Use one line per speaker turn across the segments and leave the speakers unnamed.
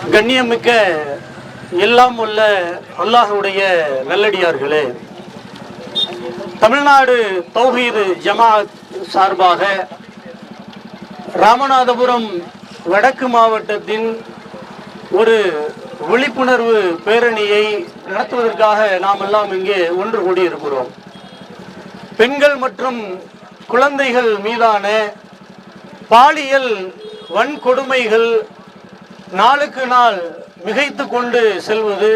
கண்ணியமிக்க எல்லாம் உள்ள அல்லாஹ்வுடைய நல்லடியார்களே, தமிழ்நாடு தௌஹீது ஜமாஅத் சார்பாக ராமநாதபுரம் வடக்கு மாவட்டத்தின் ஒரு விழிப்புணர்வு பேரணியை நடத்துவதற்காக நாம் எல்லாம் இங்கே ஒன்று கூடியிருக்கிறோம். பெண்கள் மற்றும் குழந்தைகள் மீதான பாலியல் வன்கொடுமைகள் நாளுக்கு நாள் மிகைத்து கொண்டு செல்வது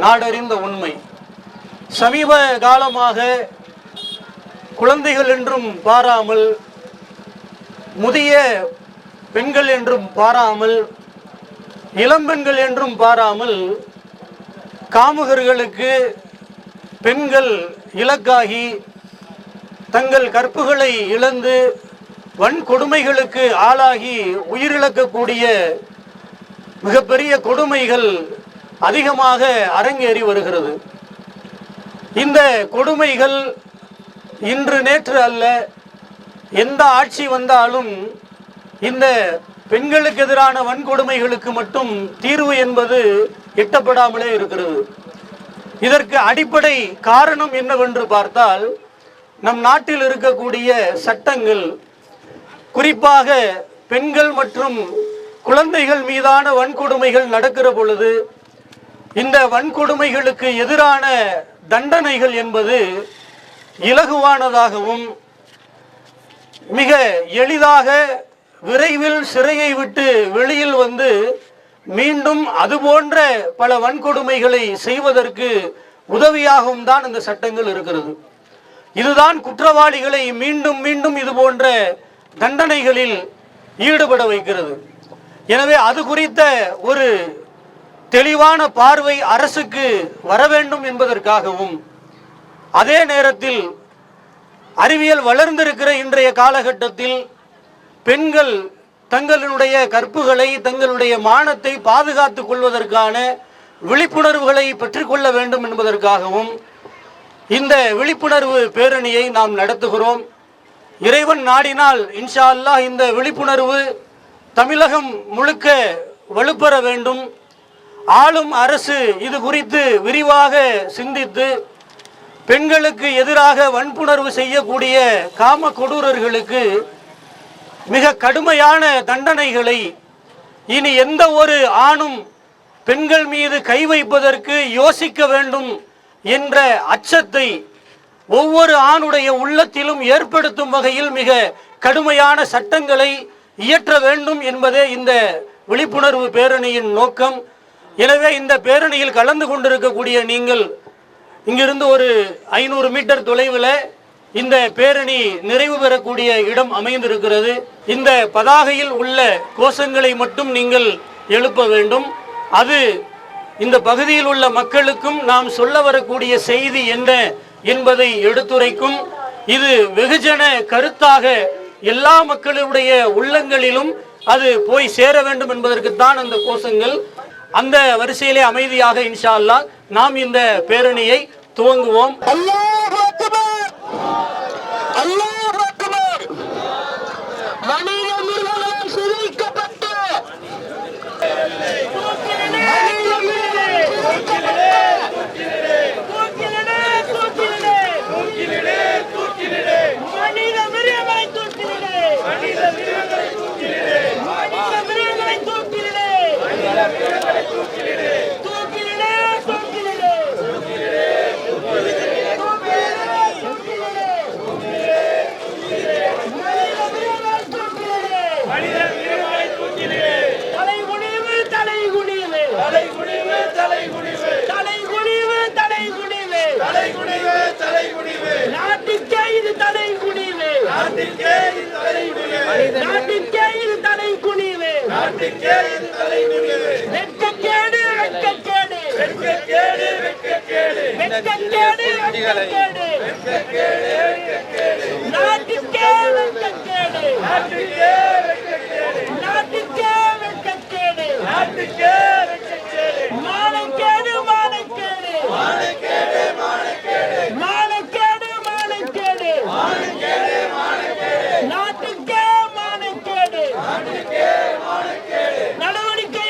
நாடறிந்த உண்மை. சமீப காலமாக குழந்தைகள் என்றும் பாராமல், முதிய பெண்கள் என்றும் பாராமல், இளம்பெண்கள் என்றும் பாராமல் காமுகர்களுக்கு பெண்கள் இலக்காகி தங்கள் கற்புகளை இழந்து வன்கொடுமைகளுக்கு ஆளாகி உயிரிழக்கக்கூடிய மிகப்பெரிய கொடுமைகள் அதிகமாக அரங்கேறி வருகிறது. இந்த கொடுமைகள் இன்று நேற்று அல்ல, எந்த ஆட்சி வந்தாலும் இந்த பெண்களுக்கு எதிரான வன்கொடுமைகளுக்கு மட்டும் தீர்வு என்பது எட்டப்படாமலே இருக்கிறது. இதற்கு அடிப்படை காரணம் என்னவென்று பார்த்தால், நம் நாட்டில் இருக்கக்கூடிய சட்டங்கள், குறிப்பாக பெண்கள் மற்றும் குழந்தைகள் மீதான வன்கொடுமைகள் நடக்கிற பொழுது இந்த வன்கொடுமைகளுக்கு எதிரான தண்டனைகள் என்பது இலகுவானதாகவும் மிக எளிதாக விரைவில் சிறையை விட்டு வெளியில் வந்து மீண்டும் அதுபோன்ற பல வன்கொடுமைகளை செய்வதற்கு உதவியாகவும் தான் இந்த சட்டங்கள் இருக்கிறது. இதுதான் குற்றவாளிகளை மீண்டும் மீண்டும் இது போன்ற தண்டனைகளில் ஈடுபட வைக்கிறது. எனவே அது குறித்த ஒரு தெளிவான பார்வை அரசுக்கு வர வேண்டும் என்பதற்காகவும், அதே நேரத்தில் அறிவியல் வளர்ந்திருக்கிற இன்றைய காலகட்டத்தில் பெண்கள் தங்களுடைய கற்புகளை, தங்களுடைய மானத்தை பாதுகாத்துக் கொள்வதற்கான விழிப்புணர்வுகளை பெற்றுக்கொள்ள வேண்டும் என்பதற்காகவும் இந்த விழிப்புணர்வு பேரணியை நாம் நடத்துகிறோம். இறைவன் நாடினால் இன்ஷா அல்லாஹ் இந்த விழிப்புணர்வு தமிழகம் முழுக்க வலுப்பெற வேண்டும். ஆளும் அரசு இது குறித்து விரிவாக சிந்தித்து பெண்களுக்கு எதிராக வன்புணர்வு செய்யக்கூடிய காம கொடூரர்களுக்கு மிக கடுமையான தண்டனைகளை, இனி எந்த ஒரு ஆணும் பெண்கள் மீது கை வைப்பதற்கு யோசிக்க வேண்டும் என்ற அச்சத்தை ஒவ்வொரு ஆணுடைய உள்ளத்திலும் ஏற்படுத்தும் வகையில் மிக கடுமையான சட்டங்களை இயற்ற வேண்டும் என்பதே இந்த விழிப்புணர்வு பேரணியின் நோக்கம். எனவே இந்த பேரணியில் கலந்து கொண்டிருக்கக்கூடிய நீங்கள் இங்கிருந்து ஒரு 500 மீட்டர் தொலைவில் இந்த பேரணி நிறைவு பெறக்கூடிய இடம் அமைந்திருக்கிறது. இந்த பதாகையில் உள்ள கோஷங்களை மட்டும் நீங்கள் எழுப்ப வேண்டும். அது இந்த பகுதியில் உள்ள மக்களுக்கும் நாம் சொல்ல வரக்கூடிய செய்தி என்ன என்பதை எடுத்துரைக்கும். இது வெகுஜன கருத்தாக எல்லா மக்களுடைய உள்ளங்களிலும் அது போய் சேர வேண்டும் என்பதற்குத்தான் அந்த கோஷங்கள். அந்த வரிசையிலே அமைதியாக இன்ஷா அல்லாஹ் நாம் இந்த பேரணியை துவங்குவோம்.
அல்லாஹ் அக்பர், அல்லாஹ் அக்பர். மனித மிருகங்களால் சிதைக்கப்பட்ட
நடவடிக்கை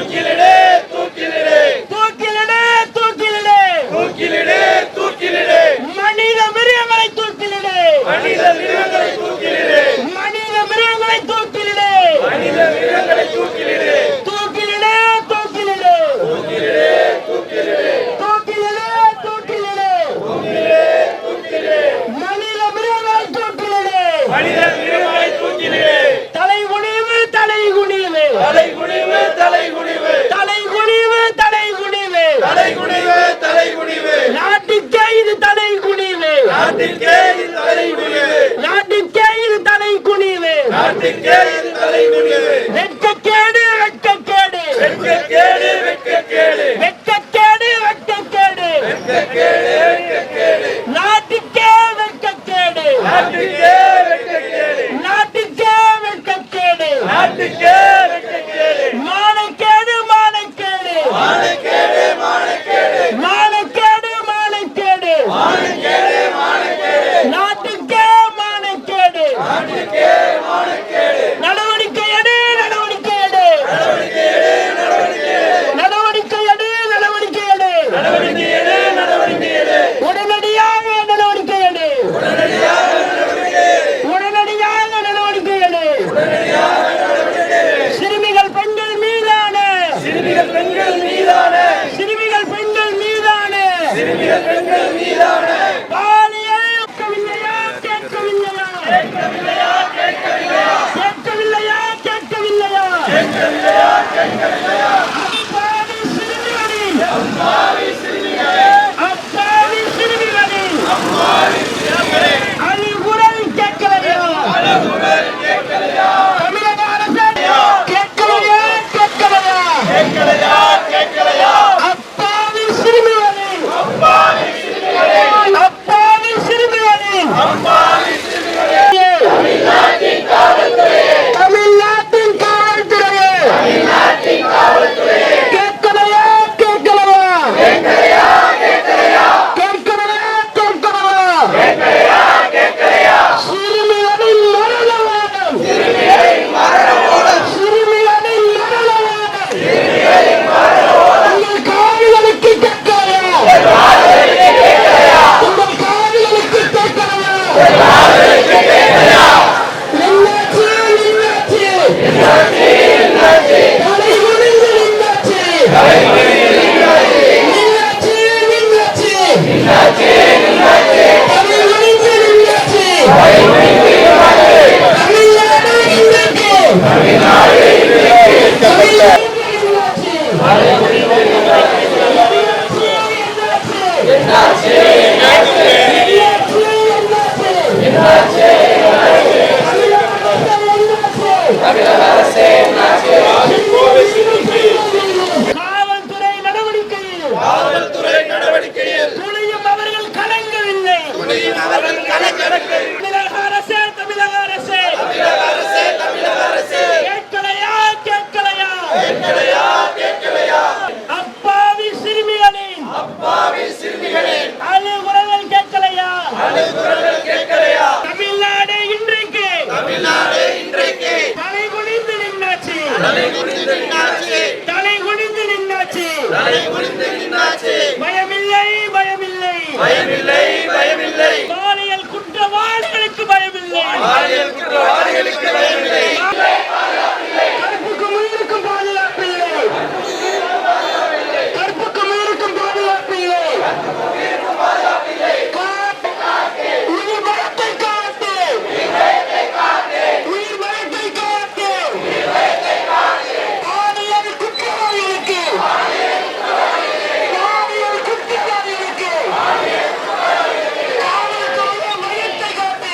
தூக்கிலிடு தூக்கிலிடு தூக்கிலிடு தூக்கிலிடு தூக்கிலிடு தூக்கிலிடு மனித மிருகங்களை தூக்கிலிடு மனித மிருகங்களை தூக்கிலிடு மனித மிருகங்களை தூக்கிலிடு மனித மிருகங்களை தூக்கிலிடு தூக்கிலிடு தூக்கிலிடு தூக்கிலிடு தூக்கிலிடு தூக்கிலிடு தூக்கிலிடு தூக்கிலிடு மனித மிருகங்களை தூக்கிலிடு மனித மிருகங்களை தூக்கிலிடு தலை குனிவு தலை குனிவு தலை குனிவு தலை குனிவு தலை குனிவு தலை குனிவு தலை குனிவு தலை குனிவு நாட்டுக்கே இது தலை குனிவு நாட்டுக்கே இது தலை குனிவு நாட்டுக்கே இது தலை குனிவு நாட்டுக்கே இது தலை குனிவு வெட்கக்கேடு வெட்கக்கேடு வெட்கக்கேடு வெட்கக்கேடு வெட்கக்கேடு வெட்கக்கேடு வெட்கக்கேடு வெட்கக்கேடு நாட்டுக்கே வெட்கக்கேடு நாட்டுக்கே வெட்கக்கேடு நாட்டுக்கே வெட்கக்கேடு நாட்டுக்கே வெட்கக்கேடு மானக்கேடு மானக்கேடு மானக்கேடு மானக்கேடு மானக்கேடு மானக்கேடு மானக்கேடு மானக்கேடு நாட்டுக்கே மானக்கேடு நாட்டுக்கே மானக்கேடு நடவடிக்கை எடு நடவடிக்கை எடு நடவடிக்கை எடு நடவடிக்கை எடு நடவடிக்கை எடு நடவடிக்கை எடு உடனடியாக நடவடிக்கை எடு உடனடியாக நடவடிக்கை எடு சிறுமிகள் பெண்கள் மீதான சிறுமிகள் பெண்கள் மீதான சிறுமிகள் பெண்கள் மீதான சிறுமிகள் பெண்கள் மீதான பாலியல் கேட்கவில்லையா கேட்கவில்லையா கேட்கவில்லையா கேட்கவில்லையா கேட்கவில்லையா கேட்கவில்லையா கேட்கவில்லையா கேட்கவில்லையா அப்பாவி சிறுமிகளின் அப்பாவி சிறுமிகளின் அப்பாவி சிறுமிகளின் அப்பாவி சிறுமிகளின் அழுகுரல் கேட்கலையா அழுகுரல் கேட்கலையா தமிழக அரசு கேட்கலையா கேட்கலையா கேட்கலையா கேட்கலையா அப்பாவி சிறுமிகளின் அப்பாவி சிறுமிகளின் அப்பாவி சிறுமிகளின் அப்பாவி சிறுமிகளின் தமிழ்நாட்டின் காவல்துறையே தமிழ்நாட்டின் காவல்துறையே தமிழ்நாட்டின் காவல்துறையே கேட்கலையா கேட்கலையா கேட்கலையா கேட்கலையா கேட்கலையா கேட்கலையா கேட்கலையா கேட்கலையா சிறுமிகளின் மரணவாதம் சிறுமிகளின் மரணவாதம் சிறுமிகளின் மரணவாதம் சிறுமிகளின் மரணவாதம் உங்கள் காதுகளுக்கு கேட்கலையா உங்கள் காதுகளுக்கு கேட்கலையா நின்னாச்சு நின்னாச்சு நின்னாச்சு தலை குனிந்து நின்னாச்சு தலை குனிந்து நின்னாச்சு நின்னாச்சு நின்னாச்சு நின்னாச்சு தலை குனிந்து நின்னாச்சு தலை குனிந்து நின்னாச்சு தமிழ்நாடு இன்றைக்கு தமிழ்நாடு இன்றைக்கு தமிழ்நாடு இன்றைக்கு தலை குனிந்து நின்னாச்சு நின்னாச்சு நின்னாச்சு காவல்துறை நடவடிக்கையில் காவல்துறை நடவடிக்கையில் துணியும் அவர்கள் கலங்கவில்லை துணியும் அவர்கள் கலங்கவில்லை தமிழக அரசு தமிழக அரசு தமிழக அரசு தமிழக அரசு கேட்கலையா கேட்கலையா கேட்கலையா கேட்கலையா அப்பாவி சிறுமிகளின் அழுகுரல்கள் கேட்கலையா அழுகுரல்கள் கேட்கலையா தமிழ்நாடு இன்றைக்கு தலை குனிந்து நின்னாச்சு தலை குனிந்து நின்னாச்சு தலை குனிந்து நின்னாச்சு தலை குனிந்து நின்னாச்சு பயமில்லை பயமில்லை பயமில்லை பயமில்லை பாலியல் குற்றவாளிகளுக்கு பயமில்லை பாலியல் குற்றவாளிகளுக்கு பயமில்லை கற்புக்கும் உயிருக்கும் பாதுகாப்பில்லை கற்புக்கும் உயிருக்கும் பாதுகாப்பில்லை உயிர் பலத்தை காத்து உயிர் பலத்தை காத்து பாலியல் குற்றவாளிகளுக்கு பாலியல் குற்றவாளிகளுக்கு காவல்துறையை பயத்தை காட்டு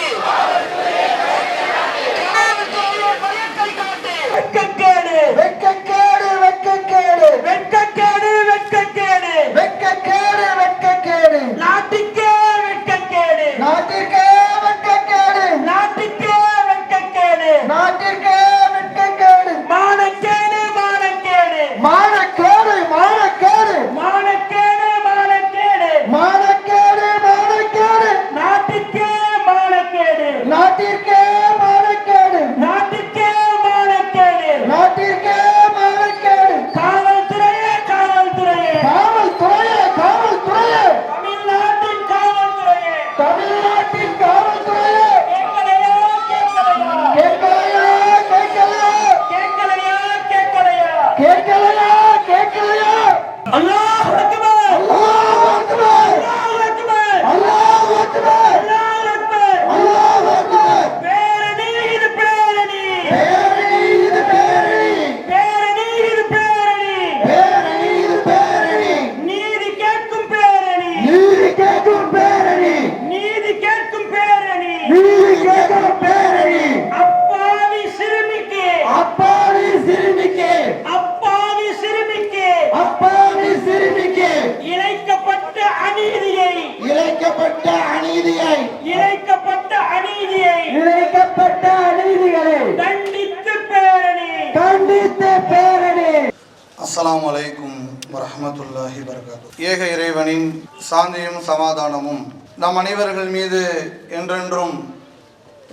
காவல்துறையை பயத்தை காட்டு வெட்கக்கேடு வெட்கக்கேடு வெட்கக்கேடு வெட்கக்கேடு வெட்கக்கேடு வெட்கக்கேடு வெட்கக்கேடு நாட்டுக்கே வெட்கக்கேடு நாட்டுக்கே வெட்கக்கேடு நாட்டுக்கே வெட்கக்கேடு நாட்டுக்கே வெட்கக்கேடு மானக்கேடு மானக்கேடு மானக்கேடு மானக்கேடு மானக்கேடு மானக்கேடு மானக்கேடு மானக்கேடு நாட்டுக்கே மானக்கேடு நாட்டிற்கே மானக்கேடு நாட்டுக்கே மானக்கேடு நாட்டிற்கே மானக்கேடு
நீதி கேட்கிற பேரணி
அப்பாவி சிறுமிக்கு
அப்பாவி சிறுமிக்கு
அப்பாவி சிறுமிக்கு
அப்பாவி சிறுமிக்கு
இழைக்கப்பட்ட அநீதியை
இழைக்கப்பட்ட அநீதியை
இழைக்கப்பட்ட அநீதியை
இழைக்கப்பட்ட அநீதிகளை
கண்டித்து பேரணி
கண்டித்த பேரணி.
அஸ்ஸலாமு அலைக்கும் வரஹ்மத்துல்லாஹி வபரகாத்துஹு. ஏக இறைவனின் சாந்தியும் சமாதானமும் நம் அனைவர்கள் மீது என்றென்றும்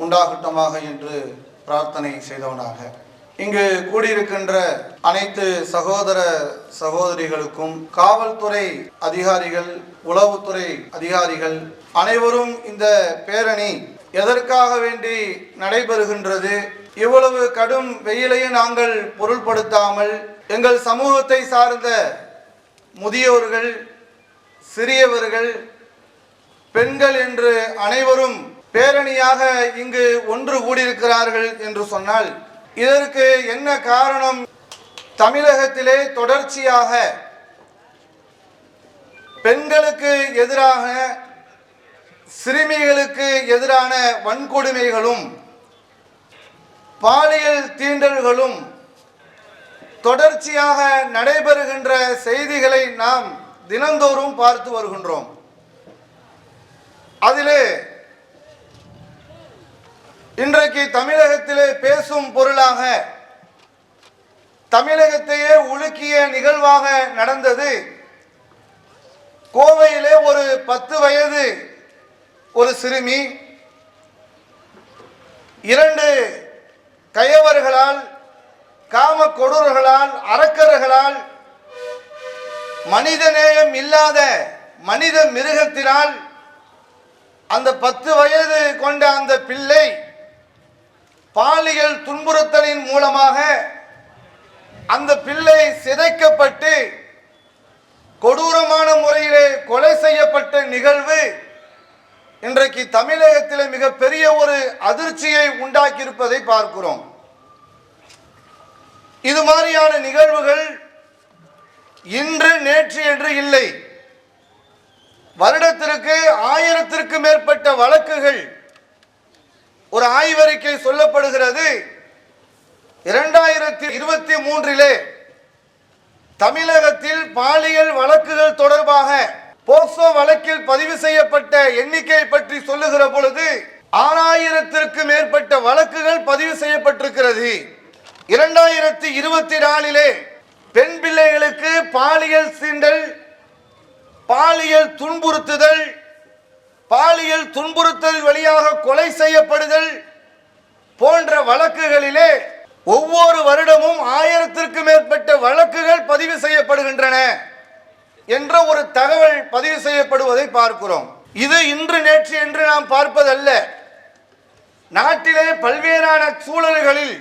உண்டாகட்டமாக என்று பிரார்த்தனை செய்தவனாக இங்கு கூடியிருக்கின்ற அனைத்து சகோதர சகோதரிகளுக்கும் காவல்துறை அதிகாரிகள், உளவுத்துறை அதிகாரிகள் அனைவரும் இந்த பேரணி எதற்காக வேண்டி நடைபெறுகின்றது, இவ்வளவு கடும் வெயிலையும் நாங்கள் பொருள்படுத்தாமல் எங்கள் சமூகத்தை சார்ந்த முதியோர்கள், சிறியவர்கள், பெண்கள் என்று அனைவரும் பேரணியாக இங்கு ஒன்று கூடியிருக்கிறார்கள் என்று சொன்னால் இதற்கு என்ன காரணம்? தமிழகத்திலே தொடர்ச்சியாக பெண்களுக்கு எதிராக, சிறுமிகளுக்கு எதிரான வன்கொடுமைகளும் பாலியல் தீண்டல்களும் தொடர்ச்சியாக நடைபெறுகின்ற செய்திகளை நாம் தினந்தோறும் பார்த்து வருகின்றோம். அதிலே இன்றைக்கு தமிழகத்திலே பேசும் பொருளாக, தமிழகத்தையே உலுக்கிய நிகழ்வாக நடந்தது. கோவையிலே ஒரு 10 வயது ஒரு சிறுமி 2 கயவர்களால், காம கொடூரர்களால், அரக்கர்களால், மனிதநேயம் இல்லாத மனித மிருகத்தினால் அந்த 10 வயது கொண்ட அந்த பிள்ளை பாலியல் துன்புறுத்தலின் மூலமாக அந்த பிள்ளை சிதைக்கப்பட்டு கொடூரமான முறையிலே கொலை செய்யப்பட்ட நிகழ்வு இன்றைக்கு தமிழகத்தில் மிகப்பெரிய ஒரு அதிர்ச்சியை உண்டாக்கியிருப்பதை பார்க்கிறோம். இது மாதிரியான நிகழ்வுகள் இன்று நேற்று என்று இல்லை. வருடத்திற்கு 1000த்திற்கு மேற்பட்ட வழக்குகள், ஒரு ஆய்வறிக்கை சொல்லப்படுகிறது. 2023 தமிழகத்தில் பாலியல் வழக்குகள் தொடர்பாக போக்சோ வழக்கில் பதிவு செய்யப்பட்ட எண்ணிக்கை பற்றி சொல்லுகிற பொழுது 6000த்திற்கு மேற்பட்ட வழக்குகள் பதிவு செய்யப்பட்டிருக்கிறது. 2024 பெண் பிள்ளைகளுக்கு பாலியல் சீண்டல், பாலியல் துன்புறுத்துதல், பாலியல் துன்புறுத்தல் வழியாக கொலை செய்யப்படுதல் போன்ற வழக்குகளிலே ஒவ்வொரு வருடமும் 1000த்திற்கு மேற்பட்ட வழக்குகள் பதிவு செய்யப்படுகின்றன என்ற ஒரு தகவல் பதிவு செய்யப்படுவதை பார்க்கிறோம். இது இன்று நேற்று என்று நாம் பார்ப்பதல்ல. நாட்டிலே பல்வேறான சூழல்களில்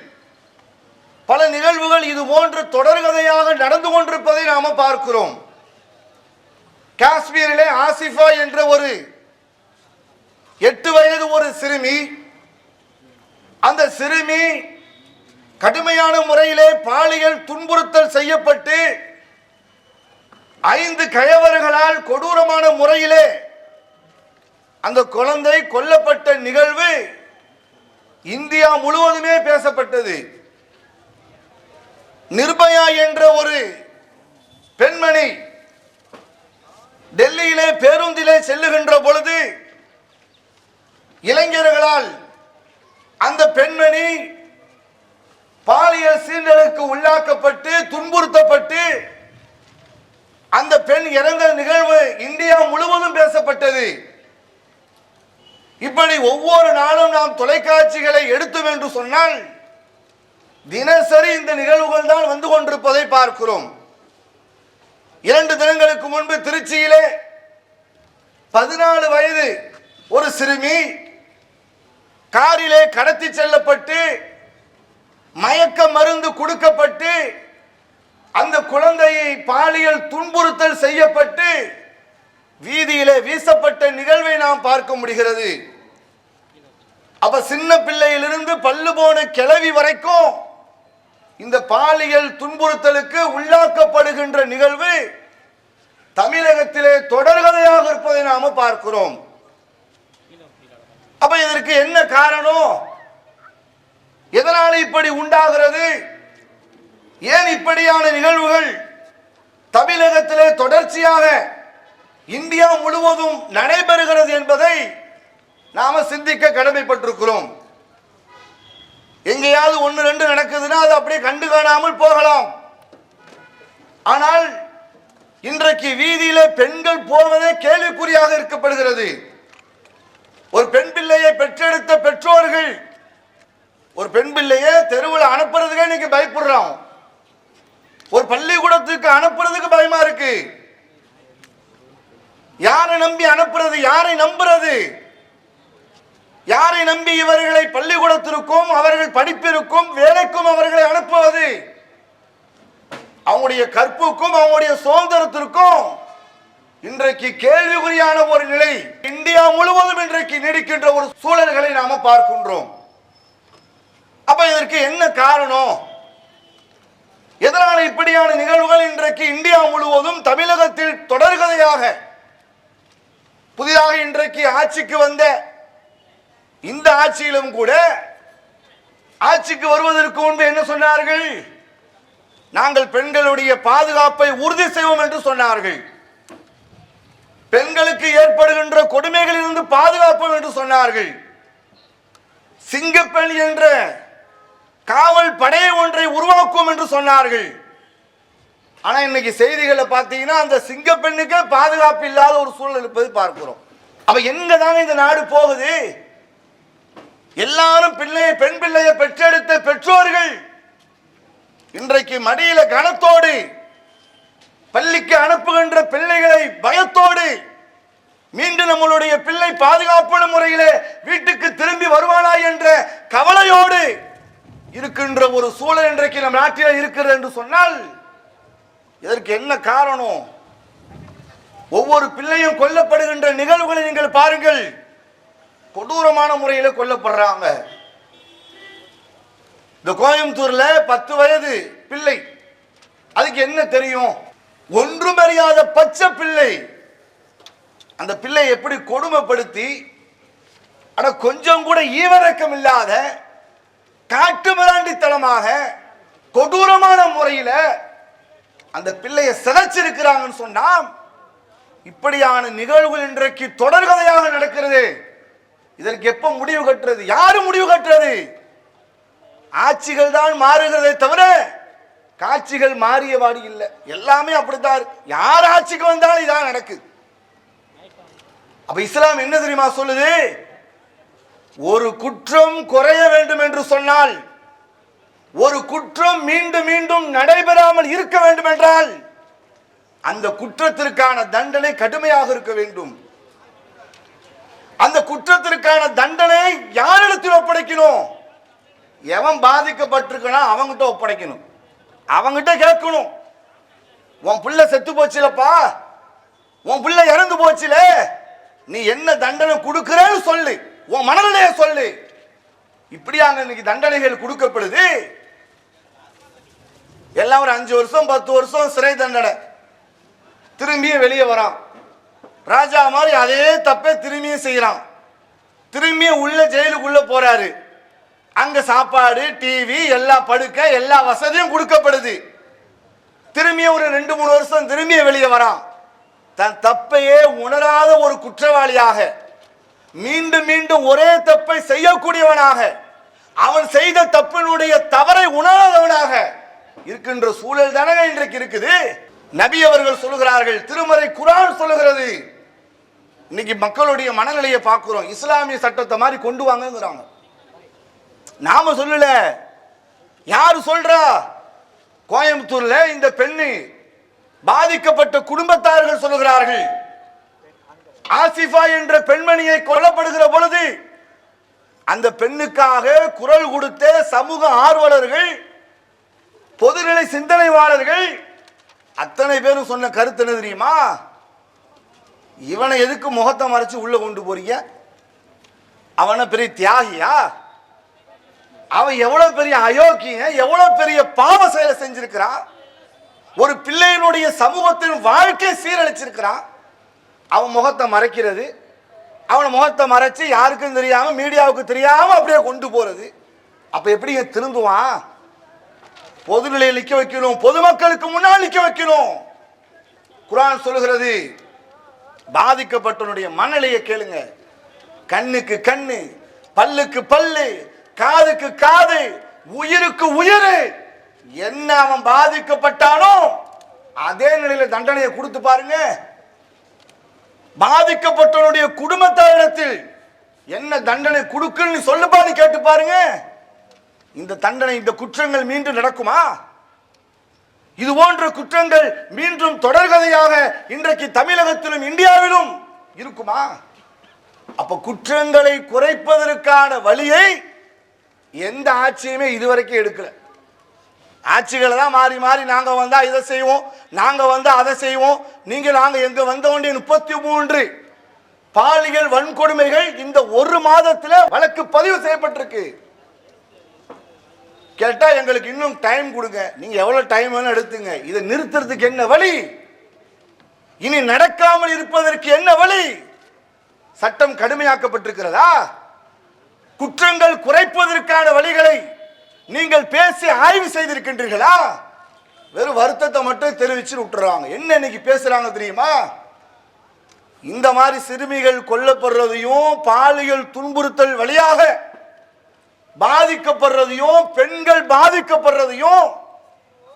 பல நிகழ்வுகள் இது போன்று தொடர்கதையாக நடந்து கொண்டிருப்பதை நாம பார்க்கிறோம். காஷ்மீரிலே ஆசிஃபா என்ற ஒரு 8 வயது ஒரு சிறுமி, அந்த சிறுமி கடுமையான முறையிலே பாலியல் துன்புறுத்தல் செய்யப்பட்டு 5 கயவர்களால் கொடூரமான முறையிலே அந்த குழந்தை கொல்லப்பட்ட நிகழ்வு இந்தியா முழுவதுமே பேசப்பட்டது. நிர்பயா என்ற ஒரு பெண்மணி டெல்லியிலே பேருந்திலே செல்லுகின்ற பொழுது இளைஞர்களால் அந்த பெண்மணி பாலியல் சீண்டலுக்கு உள்ளாக்கப்பட்டு துன்புறுத்தப்பட்டு அந்த பெண் இறந்த நிகழ்வு இந்தியா முழுவதும் பேசப்பட்டது. இப்படி ஒவ்வொரு நாளும் நாம் தொலைக்காட்சிகளை எடுத்தோம் என்று சொன்னால் தினசரி இந்த நிகழ்வுகள் தான் வந்து கொண்டிருப்பதை பார்க்கிறோம். 2 தினங்களுக்கு முன்பு திருச்சியிலே 14 வயது ஒரு சிறுமி காரிலே கடத்தி செல்லப்பட்டு மயக்க மருந்து கொடுக்கப்பட்டு அந்த குழந்தையை பாலியல் துன்புறுத்தல் செய்யப்பட்டு வீதியிலே வீசப்பட்ட நிகழ்வை நாம் பார்க்க முடிகிறது. அப்ப சின்ன பிள்ளையிலிருந்து பல்லு போன கிழவி வரைக்கும் இந்த பாலியல் துன்புறுத்தலுக்கு உள்ளாக்கப்படுகின்ற நிகழ்வு தமிழகத்திலே தொடர்கதையாக இருப்பதை நாம பார்க்கிறோம். அப்ப இதற்கு என்ன காரணம்? எதனால இப்படி உண்டாகிறது? ஏன் இப்படியான நிகழ்வுகள் தமிழகத்திலே தொடர்ச்சியாக இந்தியா முழுவதும் நடைபெறுகிறது என்பதை நாம சிந்திக்க கடமைப்பட்டிருக்கிறோம். எங்கேயாவது ஒன்று ரெண்டு நடக்குதுன்னா அது அப்படியே கண்டு காணாமல் போகலாம். ஆனால் இன்றைக்கு வீதியில பெண்கள் போவதே கேள்விக்குறியாக இருக்கப்படுகிறது. ஒரு பெண் பிள்ளையை பெற்றெடுத்த பெற்றோர்கள் ஒரு பெண் பிள்ளையை தெருவில் அனுப்புறதுக்கே இன்னைக்கு பயப்படுறோம். ஒரு பள்ளிக்கூடத்துக்கு அனுப்புறதுக்கு பயமா இருக்கு. யாரை நம்பி அனுப்புறது? யாரை நம்புறது? யாரை நம்பி இவர்களை பள்ளிக்கூடத்திற்கும் அவர்கள் படிப்பிற்கும் வேலைக்கும் அவர்களை அனுப்புவது? அவங்களுடைய கற்புக்கும் அவங்களுடைய சுதந்திரத்திற்கும் இன்றைக்கு கேள்விக்குறியான ஒரு நிலை இந்தியா முழுவதும் இன்றைக்கு நீடிக்கின்ற ஒரு சூழல்களை நாம பார்க்கின்றோம். அப்ப இதற்கு என்ன காரணம்? எதனால இப்படியான நிகழ்வுகள் இன்றைக்கு இந்தியா முழுவதும் தமிழகத்தில் தொடர்கதையாக புதிதாக இன்றைக்கு ஆட்சிக்கு வந்த இந்த ஆட்சியிலும் கூட ஆட்சிக்கு வருவதற்கு முன்பு என்ன சொன்னார்கள்? நாங்கள் பெண்களுடைய பாதுகாப்பை உறுதி செய்வோம் என்று சொன்னார்கள். பெண்களுக்கு ஏற்படுகின்ற கொடுமைகளிலிருந்து பாதுகாப்போம் என்று சொன்னார்கள். சிங்கப்பெண் என்ற காவல் படையை ஒன்றை உருவாக்கும் என்று சொன்னார்கள். ஆனா இன்னைக்கு செய்திகளை பார்த்தீங்கன்னா அந்த சிங்கப்பெண்ணுக்கே பாதுகாப்பு இல்லாத ஒரு சூழல் இருப்பதை பார்க்கிறோம். அப்ப எங்கதாங்க இந்த நாடு போகுது? எல்லாரும் பெண் பிள்ளையை பெற்றெடுத்த பெற்றோர்கள் இன்றைக்கு மடியில கனத்தோடு பள்ளிக்கு அனுப்புகின்ற பிள்ளைகளை பயத்தோடு மீண்டும் நம்மளுடைய பிள்ளை பாதுகாப்பான முறையிலே வீட்டுக்கு திரும்பி வருவானா என்ற கவலையோடு இருக்கின்ற ஒரு சூழல் இன்றைக்கு நம் நாட்டில் இருக்கிறது என்று சொன்னால் இதற்கு என்ன காரணம்? ஒவ்வொரு பிள்ளையும் கொல்லப்படுகின்ற நிகழ்வுகளை நீங்கள் பாருங்கள். கொடூரமான முறையில் கொல்லப்படுறாங்க. இந்த கோயம்புத்தூர்ல 10 வயது பிள்ளை, அதுக்கு என்ன தெரியும்? ஒன்றும் அறியாத பச்சை பிள்ளை. அந்த பிள்ளை எப்படி கொடுமைப்படுத்தி ஆனா கொஞ்சம் கூட ஈவரக்கம் இல்லாத காட்டு மிராண்டித்தனமாக கொடூரமான முறையில அந்த பிள்ளையை சிதைச்சிருக்கிறாங்கன்னு சொன்னா இப்படியான நிகழ்வுகள் இன்றைக்கு தொடர்கதையாக நடக்கிறது. இதற்கு எப்ப முடிவு கட்டுறது? யாரு முடிவு கட்டுறது? ஆட்சிகள் தான் மாறுகிறதே தவிர காட்சிகள் மாறியவாடி இல்லை. எல்லாமே அப்படித்தான். யார் ஆட்சிக்கு வந்தாலும் இதான் நடக்குது. அப்ப இஸ்லாம் என்ன தெரியுமா சொல்லுது? ஒரு குற்றம் குறைய வேண்டும் என்று சொன்னால், ஒரு குற்றம் மீண்டும் மீண்டும் நடைபெறாமல் இருக்க வேண்டும் என்றால் அந்த குற்றத்திற்கான தண்டனை கடுமையாக இருக்க வேண்டும். அந்த குற்றத்திற்கான தண்டனை யாரிடத்தில் ஒப்படைக்கணும்? எவன் பாதிக்கப்பட்டிருக்கணும் அவங்கிட்ட ஒப்படைக்கணும். அவங்கிட்ட கேட்கணும், உன் பிள்ளை செத்து போச்சுலப்பா, உன் பிள்ளை இறந்து போச்சுல, நீ என்ன தண்டனை கொடுக்கிறேன்னு சொல்லு, உன் மனநிலைய சொல்லு. இப்படியாங்க இன்னைக்கு தண்டனைகள் கொடுக்கப்படுது. எல்லாம் ஒரு 5 வருஷம் 10 வருஷம் சிறை தண்டனை, திரும்பியும் வெளியே வரான். ராஜா மாதிரி அதே தப்பை திரும்பியும் செய்யறான். திரும்பியும் உள்ள ஜெயிலுக்குள்ள போறாரு. அங்க சாப்பாடு, டிவி, எல்லா படுக்கை, எல்லா வசதியும் கொடுக்கப்படுது. திரும்பியும் ஒரு 2-3 வருஷம் திரும்பியும் வெளியே வரான். தன் தப்பையே உணராத ஒரு குற்றவாளியாக, மீண்டும் மீண்டும் ஒரே தப்பை செய்யக்கூடியவனாக, அவன் செய்த தப்பினுடைய தவறை உணராதவனாக இருக்கின்ற சூழல் தானே இன்றைக்கு இருக்குது. நபி அவர்கள் சொல்லுகிறார்கள், திருமறை குர்ஆன் சொல்லுகிறது. இன்னைக்கு மக்களுடைய மனநிலையை பார்க்கிறோம். இஸ்லாமிய சட்டத்தை மாதிரி கொண்டு வாங்கங்கிறாங்க. நாம சொல்லல, யாரு சொல்றா? கோயம்புத்தூர்ல இந்த பெண்ணு பாதிக்கப்பட்ட குடும்பத்தார்கள் சொல்லுகிறார்கள். ஆசிஃபா என்ற பெண்மணியை கொல்லப்படுகிற பொழுது அந்த பெண்ணுக்காக குரல் கொடுத்த சமூக ஆர்வலர்கள், பொதுநிலை சிந்தனைவாளர்கள் அத்தனை பேரும் சொன்ன கருத்து என்ன தெரியுமா? இவனை எதுக்கு முகத்தை மறைச்சு உள்ள கொண்டு போறீங்க? அவனை பெரிய தியாகியா? அவன் எவ்வளவு பெரிய அயோக்கிய, எவ்வளவு பெரிய பாவ செயலை செஞ்சிருக்கிறான். ஒரு பிள்ளையினுடைய சமூகத்தின் வாழ்க்கை சீரழிச்சிருக்கிறான். அவன் முகத்தை மறைக்கிறது, அவனை முகத்தை மறைச்சு யாருக்கும் தெரியாம மீடியாவுக்கு தெரியாம அப்படியே கொண்டு போறது. அப்ப எப்படி திருந்துவான்? பொதுநிலையில் நிக்க வைக்கணும், பொதுமக்களுக்கு முன்னால் நிக்க வைக்கணும். குர்ஆன் சொல்லுகிறது, பாதிக்கப்பட்டவனுடைய மனநிலையை கேளுங்க. கண்ணுக்கு கண்ணு, பல்லுக்கு பல்லு, காதுக்கு காது, உயிருக்கு உயிர். என்ன அவன் பாதிக்கப்பட்டானோ அதே நிலையில தண்டனையை கொடுத்து பாருங்க. பாதிக்கப்பட்டவனுடைய குடும்பத்தாரிடத்தில் என்ன தண்டனை கொடுக்குன்னு சொல்லுப்பான்னு கேட்டு பாருங்க. இந்த தண்டனை, இந்த குற்றங்கள் மீண்டும் நடக்குமா? இது போன்ற குற்றங்கள் மீண்டும் தொடர்கதையாக இன்றைக்கு தமிழகத்திலும் இந்தியாவிலும் இருக்குமா? அப்ப குற்றங்களை குறைப்பதற்கான வழியை எந்த ஆட்சியுமே இதுவரைக்கும் எடுக்கல. ஆட்சிகளை தான் மாறி மாறி நாங்க வந்தா இதை செய்வோம், நாங்க வந்தா அதை செய்வோம், நாங்க எங்க வந்த வேண்டிய 33 பாலியல் வன்கொடுமைகள் இந்த ஒரு மாதத்துல வழக்கு பதிவு செய்யப்பட்டிருக்கு. கேட்டா எங்களுக்கு இன்னும் டைம் கொடுங்க. நீங்க எவ்வளவு டைம் வேணும் எடுத்துங்க. இதை நிறுத்துறதுக்கு என்ன வழி? இனி நடக்காமல் இருப்பதற்கு என்ன வழி? சட்டம் கடுமையாக்கப்பட்டிருக்கிறதா? குற்றங்கள் குறைப்பதற்கான வழிகளை நீங்கள் பேசி ஆய்வு செய்திருக்கின்றீர்களா? வெறும் வருத்தத்தை மட்டும் தெரிவிச்சு விட்டுறாங்க. என்ன இன்னைக்கு பேசுறாங்க தெரியுமா? இந்த மாதிரி சிறுமிகள் கொல்லப்படுறதையும் பாலியல் துன்புறுத்தல் வழியாக பாதிக்கப்படுறதையும் பெண்கள் பாதிக்கப்படுறதையும்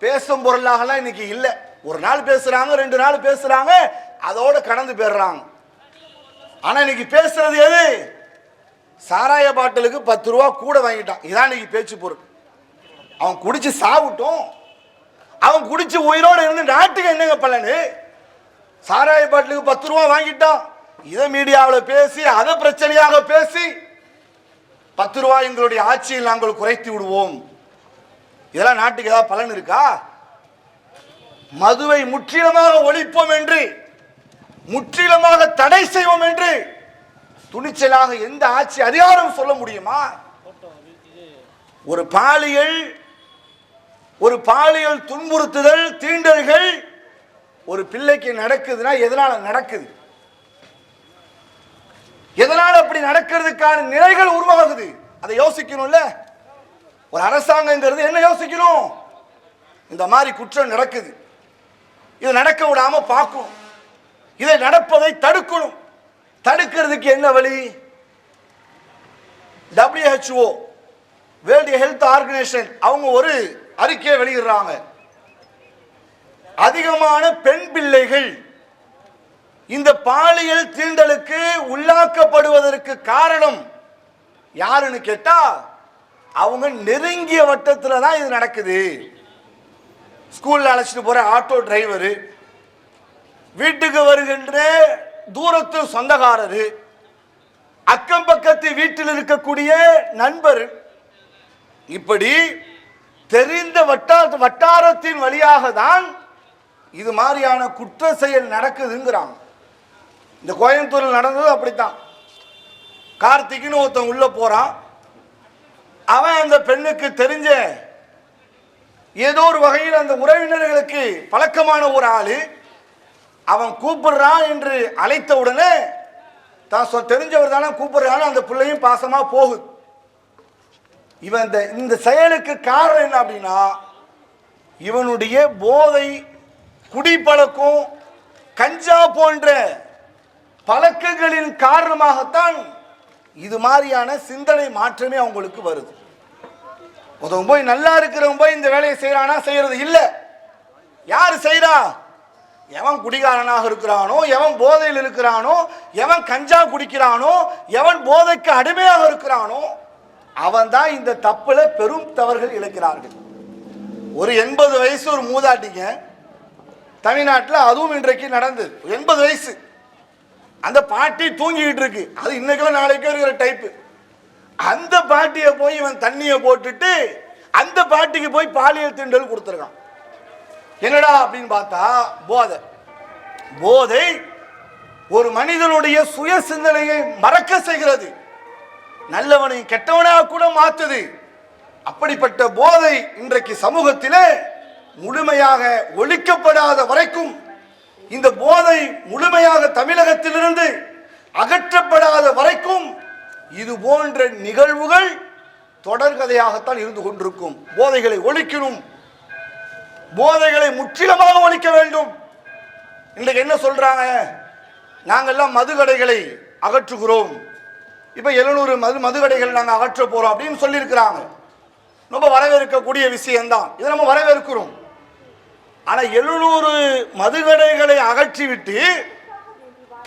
பேசும் பொருளாகலாம் இன்னைக்கு இல்லை. ஒரு நாள் பேசுறாங்க, 2 நாள் பேசுறாங்க, அதோட கடந்து போயிடுறாங்க. ஆனா இன்னைக்கு பேசுறது எது? சாராய பாட்டிலுக்கு 10 ரூபா கூட வாங்கிட்டான். இதான் இன்னைக்கு பேச்சு பொருள். அவன் குடிச்சு சாப்பிட்டோம், அவன் குடிச்சு உயிரோடு இருந்து நாட்டுக்கு என்னங்க பலனு? சாராய பாட்டிலுக்கு 10 ரூபா வாங்கிட்டான். இதை மீடியாவில் பேசி அதை பிரச்சனையாக பேசி 10 ரூபாய் எங்களுடைய ஆட்சியில் நாங்கள் குறைத்து விடுவோம். இதெல்லாம் நாட்டுக்கு ஏதாவது பலன் இருக்கா? மதுவை முற்றிலுமாக ஒழிப்போம் என்று, முற்றிலுமாக தடை செய்வோம் என்று துணிச்சலாக எந்த ஆட்சி அதிகாரம் சொல்ல முடியுமா? ஒரு பாலியல் துன்புறுத்துதல், தீண்டல்கள் ஒரு பிள்ளைக்கு நடக்குதுன்னா எதனால நடக்குது? எதனால அப்படி நடக்கிறதுக்கான நிலைகள் உருவாகுது? அதை யோசிக்கணும்ல. ஒரு அரசாங்கங்கிறது என்ன யோசிக்கணும்? இந்த மாதிரி குற்றம் நடக்குது, இது நடக்க விடாம பார்க்கணும், இதை நடப்பதை தடுக்கணும். தடுக்கிறதுக்கு என்ன வழி? WHO வேர்ல்ட் ஹெல்த் ஆர்கனைசேஷன் அவங்க ஒரு அறிக்கையை வெளியிடுறாங்க. அதிகமான பெண் பிள்ளைகள் இந்த பாலியல் தீண்டலுக்கு உள்ளாக்கப்படுவதற்கு காரணம் யாருன்னு கேட்டா அவங்க நெருங்கிய வட்டத்தில் தான் இது நடக்குது. ஸ்கூல்ல அழைச்சிட்டு போற ஆட்டோ டிரைவரு, வீட்டுக்கு வருகின்ற தூரத்து சொந்தக்காரரு, அக்கம் பக்கத்து வீட்டில் இருக்கக்கூடிய நண்பர், இப்படி தெரிந்த வட்டாரத்தின் வழியாக தான் இது மாதிரியான குற்ற செயல் நடக்குதுங்கிறாங்க. இந்த கோயம்புத்தூரில் நடந்தது அப்படித்தான். கார்த்திக்னு ஒருத்தன் உள்ள போறான். அவன் அந்த பெண்ணுக்கு தெரிஞ்ச ஏதோ ஒரு வகையில் அந்த உறவினர்களுக்கு பழக்கமான ஒரு ஆளு. அவன் கூப்பிடுறான் என்று அழைத்த உடனே தான் தெரிஞ்சவர் தானே கூப்பிடுறான்னு அந்த பிள்ளையும் பாசமா போகுது. இவன் இந்த செயலுக்கு காரணம் என்ன அப்படின்னா இவனுடைய போதை, குடிப்பழக்கம், கஞ்சா போன்ற பழக்கங்களின் காரணமாகத்தான் இது மாதிரியான சிந்தனை மாற்றமே அவங்களுக்கு வருது. ஒருத்தவங்க போய் நல்லா இருக்கிறவங்க போய் இந்த வேலையை செய்யறானா? செய்யறது இல்லை. யாரு செய்யறா? எவன் குடிகாரனாக இருக்கிறானோ, எவன் போதையில் இருக்கிறானோ, எவன் கஞ்சா குடிக்கிறானோ, எவன் போதைக்கு அடிமையாக இருக்கிறானோ அவன் தான் இந்த தப்புல பெரும் தவறுகள் இழைக்கிறார்கள். ஒரு 80 வயசு ஒரு மூதாட்டிங்க தமிழ்நாட்டில், அதுவும் இன்றைக்கு நடந்தது. 80 வயசு அந்த பாட்டி தூங்கிக்கிட்டு இருக்கு. அது இன்னைக்கோ நாளைக்கோ இருக்கிற டைப்பு. அந்த பாட்டியை போய் இவன் தண்ணியை போட்டுட்டு அந்த பாட்டிக்கு போய் பாலியல் தீண்டல் கொடுத்துருக்கான். என்னடா அப்படின்னு பார்த்தா போதை ஒரு மனிதனுடைய சுய சிந்தனையை மறக்க செய்கிறது, நல்லவனை கெட்டவனாக கூட மாற்றுது. அப்படிப்பட்ட போதை இன்றைக்கு சமூகத்திலே முழுமையாக ஒழிக்கப்படாத வரைக்கும், இந்த போதை முழுமையாக தமிழகத்திலிருந்து அகற்றப்படாத வரைக்கும் இது போன்ற நிகழ்வுகள் தொடர்கதையாகத்தான் இருந்து கொண்டிருக்கும். போதைகளை ஒழிக்கணும், போதைகளை முற்றிலுமாக ஒழிக்க வேண்டும். இன்றைக்கு என்ன சொல்றாங்க? நாங்கெல்லாம் மதுக்கடைகளை அகற்றுகிறோம், இப்ப 700 மதுக்கடைகள் நாங்கள் அகற்ற போறோம் அப்படின்னு சொல்லியிருக்கிறாங்க. ரொம்ப வரவேற்கக்கூடிய விஷயம்தான், இதை நம்ம வரவேற்கிறோம். ஆனா 700 மதுக்கடைகளை அகற்றிவிட்டு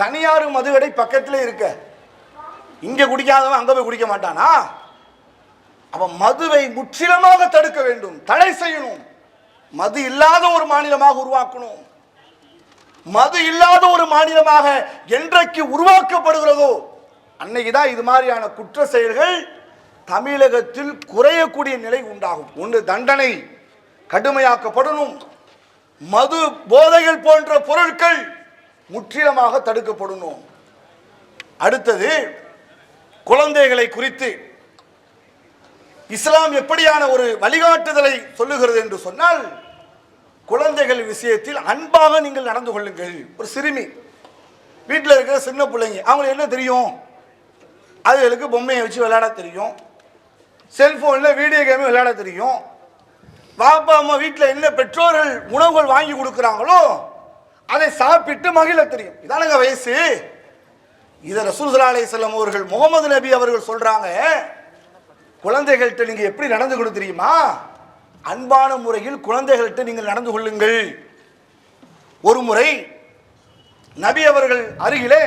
தனியார் மதுக்கடை பக்கத்திலே இருக்க, இங்க குடிக்காதவன் அங்க போய் குடிக்க மாட்டானா? அப்ப மதுவை முற்றிலுமாக தடுக்க வேண்டும், தடை செய்யணும். மது இல்லாத ஒரு மாநிலமாக உருவாக்கணும். மது இல்லாத ஒரு மாநிலமாக என்றைக்கு உருவாக்கப்படுகிறதோ அன்னைக்குதான் இது மாதிரியான குற்ற செயல்கள் தமிழகத்தில் குறையக்கூடிய நிலை உண்டாகும். ஒன்று, தண்டனை கடுமையாக்கப்படணும். மது போதைகள் போன்ற பொருட்கள் முற்றிலுமாக தடுக்கப்படணும். அடுத்தது, குழந்தைகளை குறித்து இஸ்லாம் எப்படியான ஒரு வழிகாட்டுதலை சொல்லுகிறது என்று சொன்னால், குழந்தைகள் விஷயத்தில் அன்பாக நீங்கள் நடந்து கொள்ளுங்கள். ஒரு சிறுமி வீட்டில் இருக்கிற சின்ன பிள்ளைங்க, அவங்களுக்கு என்ன தெரியும்? அதுகளுக்கு பொம்மையை வச்சு விளையாட தெரியும், செல்போனில் வீடியோ கேம் விளையாட தெரியும். பாப்பா அம்மா வீட்டில் என்ன பெற்றோர்கள் உணவுகள் வாங்கி கொடுக்குறாங்களோ அதை சாப்பிட்டு மகிழ தெரியும். இதானங்க வயசு. இதை ரசூல் ஸல்லல்லாஹு அலைஹி வஸல்லம் அவர்கள், முகமது நபி அவர்கள் சொல்றாங்க, குழந்தைகள்கிட்ட நீங்க எப்படி நடந்து கொள்ள தெரியுமா? அன்பான முறையில் குழந்தைகள்கிட்ட நீங்கள் நடந்து கொள்ளுங்கள். ஒரு முறை நபி அவர்கள் அருகிலே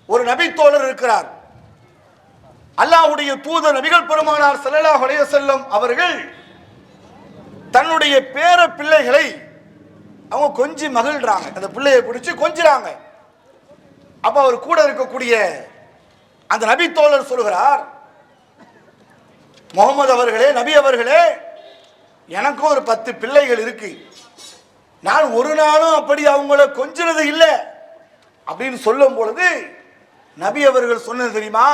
ஒரு நபி தோழர் இருக்கிறார். அல்லாஹ்வுடைய தூதர் நபிகள் பெருமானார் ஸல்லல்லாஹு அலைஹி வஸல்லம் அவர்கள் தன்னுடைய பேர பிள்ளைகளை அவங்க கொஞ்சி மகிழ்றாங்க, அந்த பிள்ளையை பிடிச்சி கொஞ்சிறாங்க. அப்ப அவர் கூட இருக்கக்கூடிய அந்த நபி தோழர் சொல்கிறார், முகமது அவர்களே, நபி அவர்களே, எனக்கும் ஒரு 10 பிள்ளைகள் இருக்கு, நான் ஒரு நாளும் அப்படி அவங்கள கொஞ்சினது இல்லை அப்படின்னு சொல்லும் பொழுது நபி அவர்கள் சொன்னது தெரியுமா?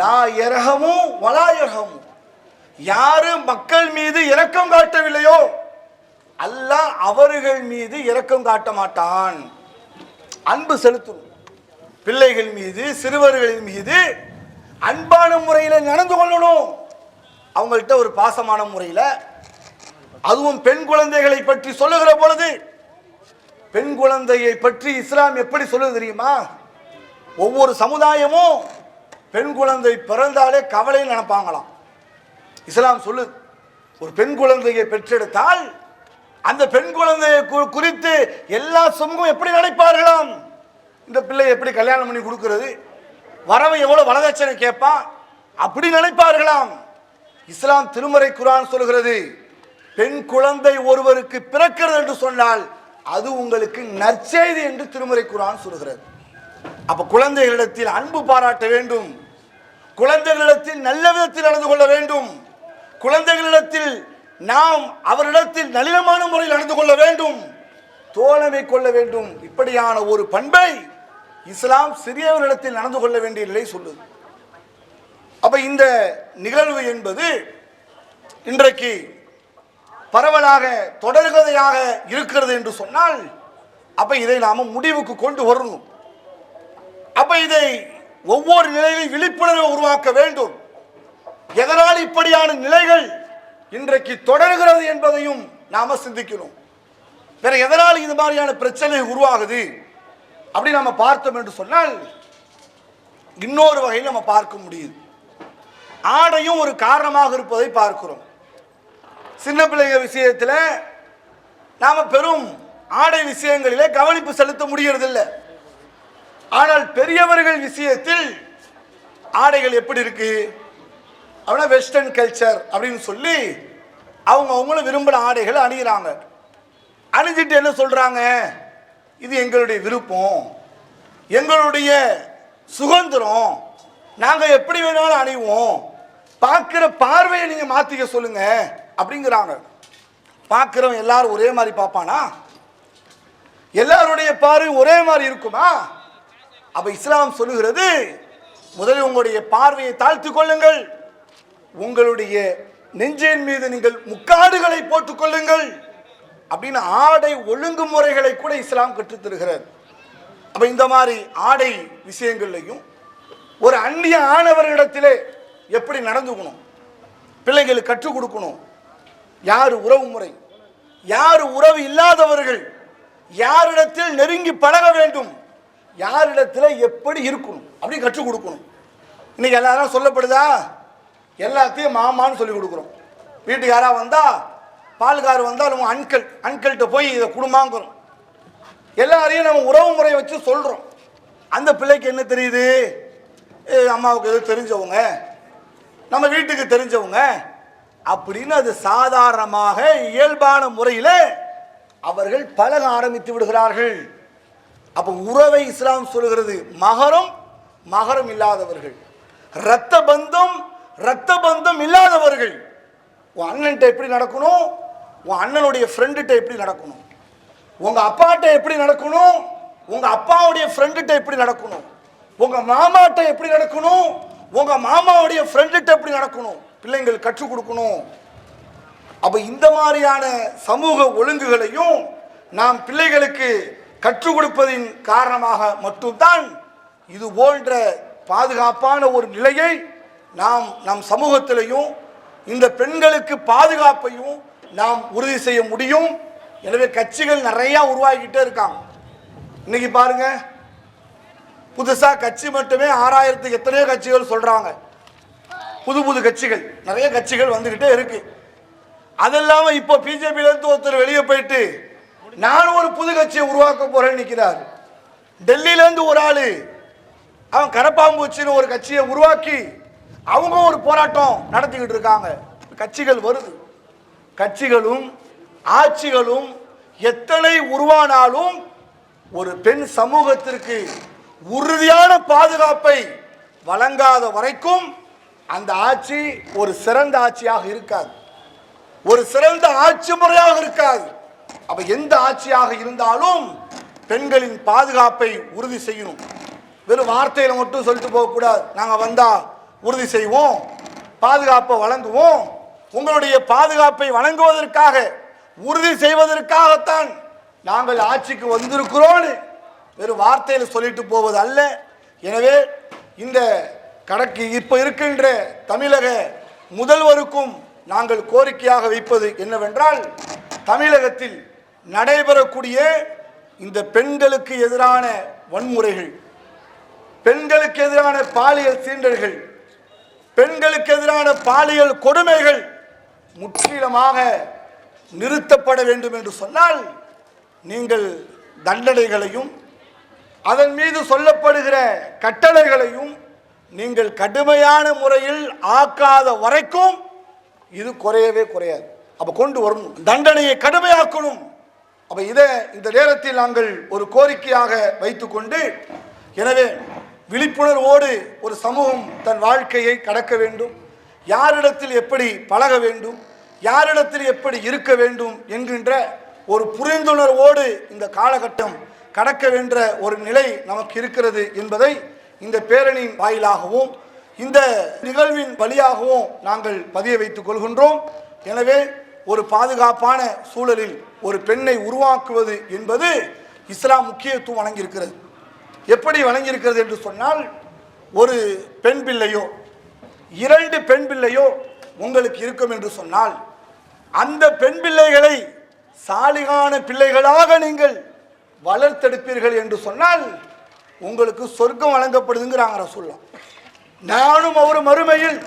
லா யர்ஹமு வலா யர்ஹமு, யாரு மக்கள் மீது இரக்கம் காட்டவில்லையோ அல்லாஹ் அவர்கள் மீது இரக்கம் காட்ட மாட்டான். அன்பு செலுத்தணும், பிள்ளைகள் மீது, சிறுவர்களின் மீது அன்பான முறையில் நடந்து கொள்ளணும். அவங்கள்ட்ட ஒரு பாசமான முறையில், அதுவும் பெண் குழந்தைகளை பற்றி சொல்லுகிற பொழுது, பெண் குழந்தையை பற்றி இஸ்லாம் எப்படி சொல்லுது தெரியுமா? ஒவ்வொரு சமுதாயமும் பெண் குழந்தை பிறந்தாலே கவலை நினைப்பாங்களாம். இஸ்லாம் சொல்லுது, ஒரு பெண் குழந்தையை பெற்றெடுத்தால் அந்த பெண் குழந்தையை குறித்து எல்லா சமூகம் எப்படி நினைப்பார்களாம்? இந்த பிள்ளை எப்படி கல்யாணம் பண்ணி கொடுக்கிறது, வரவை எவ்வளவு வரதட்சணை கேட்பான், அப்படி நினைப்பார்களாம். இஸ்லாம் திருமறை குர்ஆன் சொல்கிறது, பெண் குழந்தை ஒருவருக்கு பிறக்கிறது என்று சொன்னால் அது உங்களுக்கு நற்செய்தி என்று திருமறை குர்ஆன் சொல்கிறது. அப்ப குழந்தைகளிடத்தில் அன்பு பாராட்ட வேண்டும், குழந்தைகளிடத்தில் நல்ல விதத்தில் நடந்து கொள்ள வேண்டும், குழந்தைகளிடத்தில் நாம் அவரிடத்தில் நளினமான முறையில் நடந்து கொள்ள வேண்டும், தோழமை கொள்ள வேண்டும். இப்படியான ஒரு பண்பை இஸ்லாம் சிறியவர்களிடத்தில் நடந்து கொள்ள வேண்டிய நிலை சொல்லுது. அப்ப இந்த நிகழ்வு என்பது இன்றைக்கு பரவலாக தொடர்கதையாக இருக்கிறது என்று சொன்னால், அப்ப இதை நாம முடிவுக்கு கொண்டு வரணும். அப்ப இதை ஒவ்வொரு நிலையிலும் விழிப்புணர்வை உருவாக்க வேண்டும். எதனால் இப்படியான நிலைகள் இன்றைக்கு தொடர்கிறது என்பதையும் நாம சிந்திக்கணும். வேற எதனால் இது மாதிரியான பிரச்சனை உருவாகுது அப்படி நம்ம பார்த்தோம் என்று சொன்னால், இன்னொரு வகையில் நம்ம பார்க்க முடியுது. ஆடையும் ஒரு காரணமாக இருப்பதை பார்க்கிறோம். சின்ன பிள்ளைகள் விஷயத்தில் நாம பெரும் ஆடை விஷயங்களிலே கவனிப்பு செலுத்த முடியறதில்லை. ஆனால் பெரியவர்கள் விஷயத்தில் ஆடைகள் எப்படி இருக்கு அப்படின்னா, வெஸ்டர்ன் கல்ச்சர் அப்படின்னு சொல்லி அவங்களும் விரும்பின ஆடைகளை அணிகிறாங்க. அணிஞ்சிட்டு என்ன சொல்றாங்க? இது எங்களுடைய விருப்பம், எங்களுடைய சுதந்திரம், நாங்க எப்படி வேணாலும் அணிவோம், பார்க்கிற பார்வையை நீங்க மாத்திக்க சொல்லுங்க அப்படிங்கிறாங்க. பார்க்கிறவன் எல்லாரும் ஒரே மாதிரி பார்ப்பானா? எல்லாருடைய பார்வை ஒரே மாதிரி இருக்குமா? அப்ப இஸ்லாம் சொல்லுகிறது, முதலில் உங்களுடைய பார்வையை தாழ்த்திக் கொள்ளுங்கள், உங்களுடைய நெஞ்சின் மீது நீங்கள் முக்காடுகளை போட்டுக் கொள்ளுங்கள் அப்படின்னு ஆடை ஒழுங்குமுறைகளை கூட இஸ்லாம் கற்றுத் தருகிறது. அப்ப இந்த மாதிரி ஆடை விஷயங்கள்லையும் ஒரு அந்நிய ஆணவர்களிடத்திலே எப்படி நடந்துக்கணும், பிள்ளைகளுக்கு கற்றுக் கொடுக்கணும். யார் உறவு முறை, யார் உறவு இல்லாதவர்கள், யாரிடத்தில் நெருங்கி பழக வேண்டும், யாரிடத்தில் எப்படி இருக்கணும் அப்படி கற்றுக் கொடுக்கணும். இன்னைக்கு எல்லாரும் சொல்லப்படுதா, எல்லாத்தையும் மாமான்னு சொல்லி கொடுக்குறோம். வீட்டுக்கு யாராவது வந்தா, பால்கார் வந்தா நம்ம அன்கள்கிட்ட போய் இதை குடும்பங்கிறோம். எல்லாரையும் நம்ம உறவு முறையை வச்சு சொல்றோம். அந்த பிள்ளைக்கு என்ன தெரியுது, அம்மாவுக்கு எது தெரிஞ்சவங்க, நம்ம வீட்டுக்கு தெரிஞ்சவங்க அப்படின்னு அது சாதாரணமாக இயல்பான முறையில் அவர்கள் பழக ஆரம்பித்து விடுகிறார்கள். அப்ப உறவை இஸ்லாம் சொல்கிறது மகரம், மகரம் இல்லாதவர்கள், இரத்த பந்தம் இல்லாதவர்கள். உன் அண்ணன்ட்ட எப்படி நடக்கணும், உன் அண்ணனுடைய ஃப்ரெண்டுகிட்ட எப்படி நடக்கணும், உங்க அப்பாட்ட எப்படி நடக்கணும், உங்க அப்பாவுடைய ஃப்ரெண்டுகிட்ட எப்படி நடக்கணும், உங்க மாமாட்ட எப்படி நடக்கணும், உங்க மாமாவுடைய ஃப்ரெண்டுகிட்ட எப்படி நடக்கணும், பிள்ளைங்கள் கற்றுக் கொடுக்கணும். அப்ப இந்த மாதிரியான சமூக ஒழுங்குகளையும் நாம் பிள்ளைகளுக்கு கற்றுக் கொடுப்பதின் காரணமாக மட்டும்தான் இது போன்ற பாதுகாப்பான ஒரு நிலையை நாம் நம் சமூகத்திலையும் இந்த பெண்களுக்கு பாதுகாப்பையும் நாம் உறுதி செய்ய முடியும். எனவே கட்சிகள் நிறைய உருவாகிக்கிட்டே இருக்காங்க. இன்னைக்கு பாருங்க, புதுசா கட்சி மட்டுமே 6000 எத்தனையோ கட்சிகள் சொல்றாங்க. புது கட்சிகள் நிறைய கட்சிகள் வந்துகிட்டே இருக்கு. அதெல்லாம இப்போ பிஜேபியில இருந்து ஒருத்தர் வெளியே போயிட்டு நான் ஒரு புது கட்சியை உருவாக்க போறேன்னு நிற்கிறார். டெல்லியில இருந்து ஒரு ஆளு அவன் கரப்பாம்பூச்சின்னு ஒரு கட்சியை உருவாக்கி அவங்க ஒரு போராட்டம் நடத்திக்கிட்டு இருக்காங்க. கட்சிகள் வருது. கட்சிகளும் ஆட்சிகளும் எத்தனை உருவானாலும் ஒரு பெண் சமூகத்திற்கு உறுதியான பாதுகாப்பை வழங்காத வரைக்கும் அந்த ஆட்சி ஒரு சிறந்த ஆட்சியாக இருக்காது, ஒரு சிறந்த ஆட்சி முறையாக இருக்காது. அப்ப எந்த ஆட்சியாக இருந்தாலும் பெண்களின் பாதுகாப்பை உறுதி செய்யணும். வெறும் வார்த்தையில மட்டும் சொல்லிட்டு போக கூடாது. நாங்க வந்தா உறுதி செய்வோம், பாதுகாப்பை வழங்குவோம். உங்களுடைய பாதுகாப்பை வழங்குவதற்காக, உறுதி செய்வதற்காகத்தான் நாங்கள் ஆட்சிக்கு வந்திருக்கிறோம் வெறும் வார்த்தையில் சொல்லிட்டு போவது அல்ல. எனவே இந்த கணக்கு இப்ப இருக்கின்ற தமிழக முதல்வருக்கும் நாங்கள் கோரிக்கையாக வைப்பது என்னவென்றால், தமிழகத்தில் நடைபெறக்கூடிய இந்த பெண்களுக்கு எதிரான வன்முறைகள், பெண்களுக்கு எதிரான பாலியல் சீண்டல்கள், பெண்களுக்கு எதிரான பாலியல் கொடுமைகள் முற்றிலுமாக நிறுத்தப்பட வேண்டும் என்று சொன்னால் நீங்கள் தண்டனைகளையும் அதன் மீது சொல்லப்படுகிற கட்டளைகளையும் நீங்கள் கடுமையான முறையில் ஆக்காத வரைக்கும் இது குறையவே குறையாது. அப்ப கொண்டு வரணும், தண்டனையை கடுமையாக்கணும். அப்ப இதை இந்த நேரத்தில் நாங்கள் ஒரு கோரிக்கையாக வைத்துக்கொண்டு, எனவே விழிப்புணர்வோடு ஒரு சமூகம் தன் வாழ்க்கையை கடக்க வேண்டும், யாரிடத்தில் எப்படி பழக வேண்டும், யாரிடத்தில் எப்படி இருக்க வேண்டும் என்கின்ற ஒரு புரிந்துணர்வோடு இந்த காலகட்டம் கடக்க வேண்ட ஒரு நிலை நமக்கு இருக்கிறது என்பதை இந்த பேரணியின் வாயிலாகவும் இந்த நிகழ்வின் வழியாகவும் நாங்கள் பதிய வைத்துக் கொள்கின்றோம். எனவே ஒரு பாதுகாப்பான சூழலில் ஒரு பெண்ணை உருவாக்குவது என்பது இஸ்லாம் முக்கியத்துவம் வழங்கியிருக்கிறது. எப்படி வழங்கியிருக்கிறது என்று சொன்னால், ஒரு பெண் பிள்ளையோ 2 பெண் பிள்ளையோ உங்களுக்கு இருக்கும் என்று சொன்னால், அந்த பெண் பிள்ளைகளை சாலிகான பிள்ளைகளாக நீங்கள் வளர்த்தெடுப்பீர்கள் என்று சொன்னால் உங்களுக்கு சொர்க்கம் வழங்கப்படுதுங்கிறாங்க ரசூலுல்லாஹ். நானும் அவர் மறுமையில்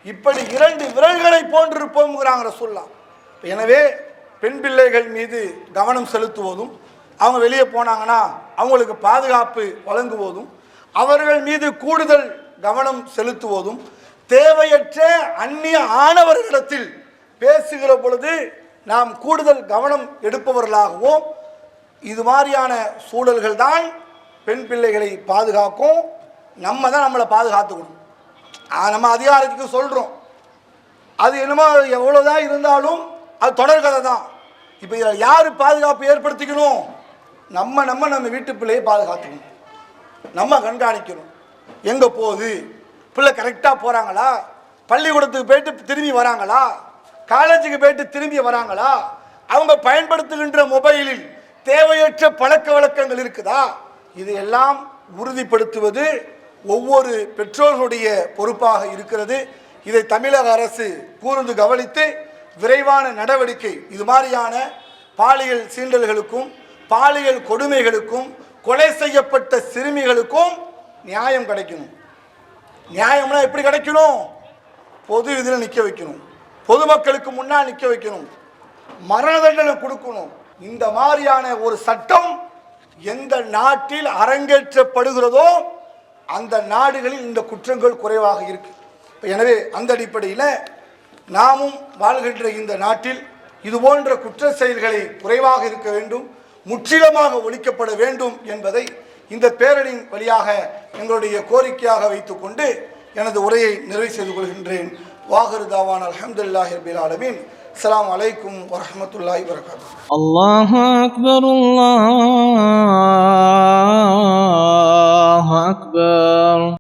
இப்படி 2 விரல்களை போன்றிருப்போம்ங்கிறாங்க ரசூலுல்லாஹ். எனவே பெண் பிள்ளைகள் மீது கவனம் செலுத்துவதும், அவங்க வெளியே போனாங்கன்னா அவங்களுக்கு பாதுகாப்பு வழங்குவதும், அவர்கள் மீது கூடுதல் கவனம் செலுத்துவதும், தேவையற்ற அந்நிய ஆணவர்களிடத்தில் பேசுகிற பொழுது நாம் கூடுதல் கவனம் எடுப்பவர்களாகவும், இது மாதிரியான சூழல்கள் தான் பெண் பிள்ளைகளை பாதுகாக்கும். நம்ம தான் நம்மளை பாதுகாத்துக்கணும். நம்ம அதிகாரத்துக்கு சொல்கிறோம், அது என்னமோ எவ்வளோதான் இருந்தாலும் அது தொடர்கதை தான். இப்போ இதில் யார் பாதுகாப்பு ஏற்படுத்திக்கணும்? நம்ம வீட்டு பிள்ளையை பாதுகாத்துக்கணும், நம்ம கண்காணிக்கணும். எங்கே போகுது பிள்ளை, கரெக்டாக போகிறாங்களா, பள்ளிக்கூடத்துக்கு போயிட்டு திரும்பி வராங்களா, காலேஜுக்கு போயிட்டு திரும்பி வராங்களா, அவங்க பயன்படுத்துகின்ற மொபைலில் தேவையற்ற பழக்க வழக்கங்கள் இருக்குதா, இதையெல்லாம் உறுதிப்படுத்துவது ஒவ்வொரு பெற்றோர்களுடைய பொறுப்பாக இருக்கிறது. இதை தமிழக அரசு கூர்ந்து கவனித்து விரைவான நடவடிக்கை, இது மாதிரியான பாலியல் சீண்டல்களுக்கும் பாலியல் கொடுமைகளுக்கும் கொலை செய்யப்பட்ட சிறுமிகளுக்கும் நியாயம் கிடைக்கணும். நியாயம்னா எப்படி கிடைக்கணும்? பொது இதில் நிற்க வைக்கணும், பொதுமக்களுக்கு முன்னால் நிற்க வைக்கணும், மரண தண்டனை கொடுக்கணும். இந்த மாதிரியான ஒரு சட்டம் எந்த நாட்டில் அரங்கேற்றப்படுகிறதோ அந்த நாடுகளில் இந்த குற்றங்கள் குறைவாக இருக்கு. எனவே அந்த அடிப்படையில் நாமும் வாழ்கின்ற இந்த நாட்டில் இது போன்ற குற்ற செயல்களை குறைவாக இருக்க வேண்டும், முற்றிலுமாக ஒழிக்கப்பட வேண்டும் என்பதை இந்த பேரணியின் வழியாக எங்களுடைய கோரிக்கையாக வைத்துக்கொண்டு எனது உரையை நிறைவு செய்து கொள்கின்றேன். வாஹிரு தாவான் அல்ஹம்துலில்லாஹி ரப்பில் ஆலமீன். அஸ்ஸலாமு அலைக்கும் வரஹ்மத்துல்லாஹி வபரகாத்துஹு.
அல்லாஹு அக்பர், அல்லாஹு அக்பர்.